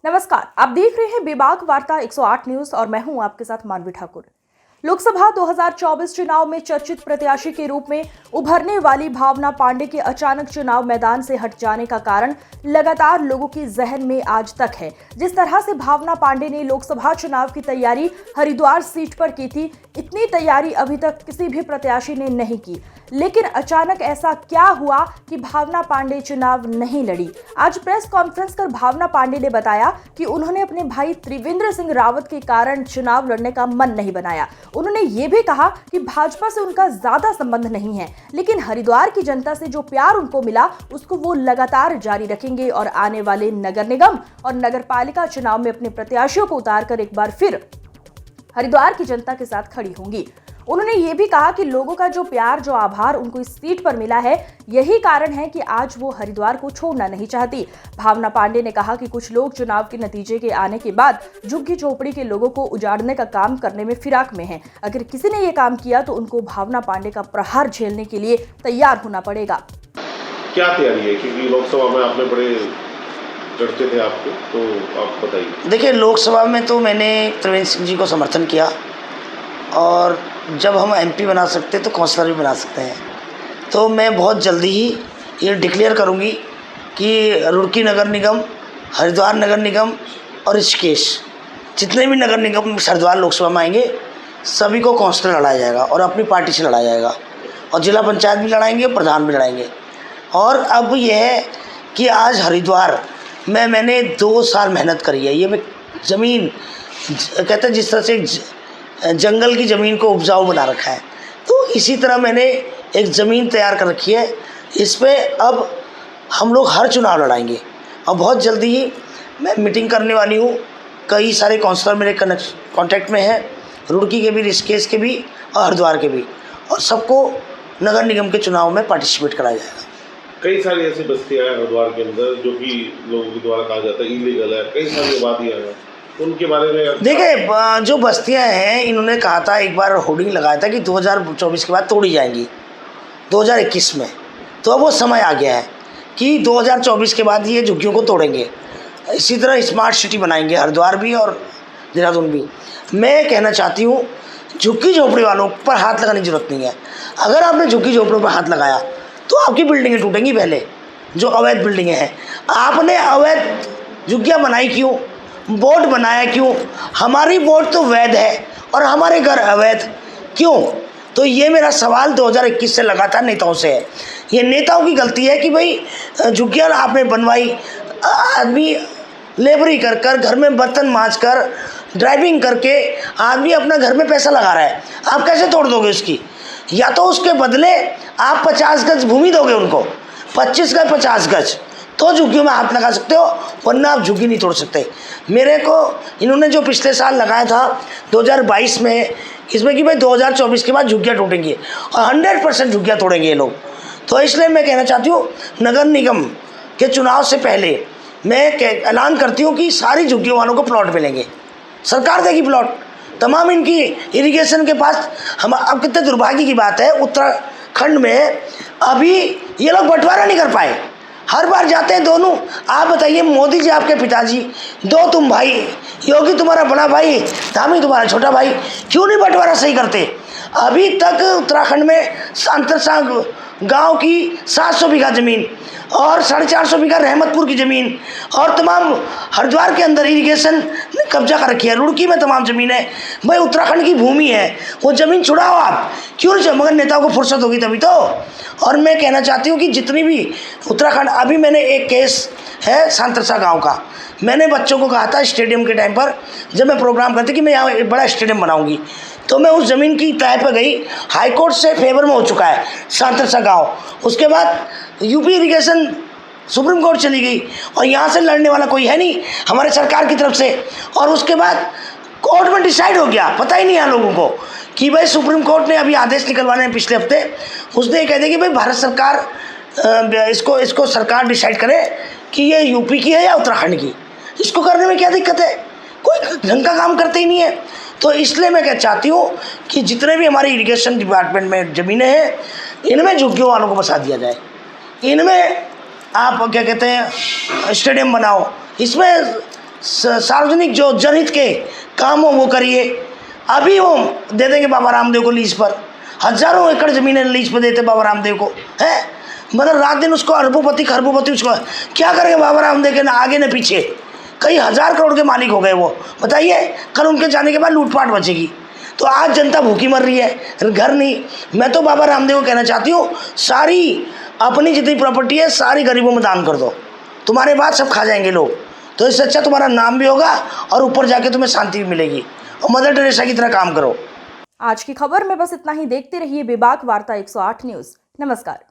नमस्कार, आप देख रहे हैं बेबाक वार्ता 108 न्यूज और मैं हूं आपके साथ मानवी ठाकुर। लोकसभा 2024 चुनाव में चर्चित प्रत्याशी के रूप में उभरने वाली भावना पांडे के अचानक चुनाव मैदान से हट जाने का कारण लगातार लोगों के जहन में आज तक है। जिस तरह से भावना पांडे ने लोकसभा चुनाव की तैयारी हरिद्वार सीट पर की थी, इतनी तैयारी अभी तक किसी भी प्रत्याशी ने नहीं की। लेकिन अचानक ऐसा क्या हुआ कि भावना पांडे चुनाव नहीं लड़ी? आज प्रेस कॉन्फ्रेंस कर भावना पांडे ने बताया कि उन्होंने अपने भाई त्रिवेंद्र सिंह रावत के कारण चुनाव लड़ने का मन नहीं बनाया। उन्होंने ये भी कहा कि भाजपा से उनका ज्यादा संबंध नहीं है, लेकिन हरिद्वार की जनता से जो प्यार उनको मिला उसको वो लगातार जारी रखेंगे और आने वाले नगर निगम और नगर पालिका चुनाव में अपने प्रत्याशियों को उतारकर एक बार फिर हरिद्वार की जनता के साथ खड़ी होंगी। उन्होंने ये भी कहा कि लोगों का जो प्यार, जो आभार उनको इस सीट पर मिला है, यही कारण है कि आज वो हरिद्वार को छोड़ना नहीं चाहती। भावना पांडे ने कहा कि कुछ लोग चुनाव के नतीजे के आने के बाद झुग्गी झोपड़ी के लोगों को उजाड़ने का काम करने में फिराक में हैं। अगर किसी ने ये काम किया तो उनको भावना पांडे का प्रहार झेलने के लिए तैयार होना पड़ेगा। क्या तैयारी है, क्योंकि लोकसभा में आपने बड़े चर्चे थे आपके, तो आप बताइए। देखिए, लोकसभा में तो मैंने त्रिवेंद्र सिंह जी को समर्थन किया और जब हम एमपी बना सकते तो काउंसलर भी बना सकते हैं। तो मैं बहुत जल्दी ही ये डिक्लेयर करूँगी कि रुड़की नगर निगम, हरिद्वार नगर निगम और ऋषिकेश, जितने भी नगर निगम हरिद्वार लोकसभा में आएंगे सभी को काउंसलर लड़ाया जाएगा और अपनी पार्टी से लड़ाया जाएगा और जिला पंचायत भी लड़ाएंगे, प्रधान भी लड़ाएंगे। और अब यह है कि आज हरिद्वार में मैंने 2 साल मेहनत करी है। ये मैं ज़मीन कहते हैं जिस तरह से जंगल की ज़मीन को उपजाऊ बना रखा है, तो इसी तरह मैंने एक ज़मीन तैयार कर रखी है। इस पे अब हम लोग हर चुनाव लड़ाएंगे और बहुत जल्दी ही मैं मीटिंग करने वाली हूँ। कई सारे काउंसलर मेरे कांटेक्ट में हैं, रुड़की के भी, ऋषिकेश के भी और हरिद्वार के भी, और सबको नगर निगम के चुनाव में पार्टिसिपेट कराया जाएगा। कई सारी ऐसी बस्तियाँ हैं हरिद्वार के अंदर जो कि लोगों के द्वारा कहा जाता है इलीगल है, कई सारी आबादियाँ हैं, उनके बारे में देखिए, जो बस्तियां हैं, इन्होंने कहा था, एक बार होर्डिंग लगाया था कि 2024 के बाद तोड़ी जाएंगी 2021 में। तो अब वो समय आ गया है कि 2024 के बाद ये झुग्गियों को तोड़ेंगे। इसी तरह स्मार्ट सिटी बनाएंगे, हरिद्वार भी और देहरादून भी। मैं कहना चाहती हूँ, झुग्गी झोपड़ी वालों पर हाथ लगाने की जरूरत नहीं है। अगर आपने झुग्गी झोपड़ियों पर हाथ लगाया तो आपकी बिल्डिंगें टूटेंगी। पहले जो अवैध बिल्डिंगें हैं, आपने अवैध झुग्गियाँ बनाई क्यों, बोर्ड बनाया क्यों? हमारी बोर्ड तो वैध है और हमारे घर अवैध क्यों? तो ये मेरा सवाल 2021 से लगातार नेताओं से है। ये नेताओं की गलती है कि भाई झुग्गियाँ आपने बनवाई, आदमी लेबरी कर कर, घर में बर्तन मांज कर, ड्राइविंग करके आदमी अपना घर में पैसा लगा रहा है। आप कैसे तोड़ दोगे उसकी? या तो उसके बदले आप 50 गज भूमि दोगे उनको, 25 गज 50 गज, तो झुग्गियों में हाथ लगा सकते हो, वरना आप झुग्गी नहीं तोड़ सकते। मेरे को इन्होंने जो पिछले साल लगाया था 2022 में, इसमें कि भाई 2024 के बाद झुग्गियाँ टूटेंगी और 100% झुग्गियाँ तोड़ेंगे ये लोग। तो इसलिए मैं कहना चाहती हूँ, नगर निगम के चुनाव से पहले मैं ऐलान करती हूँ कि सारी झुग्गियों वालों को प्लॉट मिलेंगे, सरकार देगी प्लॉट तमाम इनकी इरिगेशन के पास। हम अब कितने दुर्भाग्य की बात है, उत्तराखंड में अभी ये लोग बंटवारा नहीं कर पाए। हर बार जाते हैं दोनों। आप बताइए, मोदी जी आपके पिताजी, 2 तुम भाई, योगी तुम्हारा बड़ा भाई, धामी तुम्हारा छोटा भाई, क्यों नहीं बंटवारा सही करते? अभी तक उत्तराखंड में अंतरसा गांव की 700 बीघा ज़मीन और 450 बीघा रहमतपुर की ज़मीन और तमाम हरिद्वार के अंदर इरिगेशन ने कब्जा कर रखी है। रुड़की में तमाम ज़मीन है। भाई उत्तराखंड की भूमि है, वो ज़मीन छुड़ाओ आप, क्यों नहीं? मगर नेताओं को फुर्सत होगी तभी तो। और मैं कहना चाहती हूँ कि जितनी भी उत्तराखंड, अभी मैंने एक केस है सांतरसा गाँव का, मैंने बच्चों को कहा था स्टेडियम के टाइम पर, जब मैं प्रोग्राम करती कि मैं यहाँ एक बड़ा स्टेडियम बनाऊँगी, तो मैं उस ज़मीन की तय पर गई, हाई कोर्ट से फेवर में हो चुका है सांतरसा गाँव। उसके बाद यूपी इरिगेशन सुप्रीम कोर्ट चली गई और यहाँ से लड़ने वाला कोई है नहीं हमारे सरकार की तरफ से। और उसके बाद कोर्ट में डिसाइड हो गया, पता ही नहीं है लोगों को कि भाई सुप्रीम कोर्ट ने अभी आदेश निकलवाने हैं पिछले हफ्ते, उसने ये कह दिया कि भाई भारत सरकार इसको सरकार डिसाइड करे कि ये यूपी की है या उत्तराखंड की। इसको करने में क्या दिक्कत है? कोई ढंग का काम करते ही नहीं है। तो इसलिए मैं क्या चाहती हूँ कि जितने भी हमारे इरिगेशन डिपार्टमेंट में ज़मीनें हैं, इनमें झुग्गियों वालों को बसा दिया जाए। इनमें आप क्या कहते हैं, स्टेडियम बनाओ, इसमें सार्वजनिक जो जनहित के काम हो वो करिए। अभी वो दे देंगे बाबा रामदेव को लीज पर, हजारों एकड़ ज़मीनें लीज पर देते बाबा रामदेव को, है मतलब रात दिन उसको अरबोपति खरबोपति उसको क्या करेंगे बाबा रामदेव के, ना आगे न पीछे, कई हजार करोड़ के मालिक हो गए वो। बताइए कल उनके जाने के बाद लूटपाट बचेगी। तो आज जनता भूखी मर रही है, घर नहीं। मैं तो बाबा रामदेव को कहना चाहती हूँ, सारी अपनी जितनी प्रॉपर्टी है सारी गरीबों में दान कर दो, तुम्हारे बाद सब खा जाएंगे लोग। तो इससे अच्छा तुम्हारा नाम भी होगा और ऊपर जाके तुम्हें शांति भी मिलेगी, और मदर टेरेसा की तरह काम करो। आज की खबर में बस इतना ही। देखते रहिए विभाग वार्ता 108 न्यूज़। नमस्कार।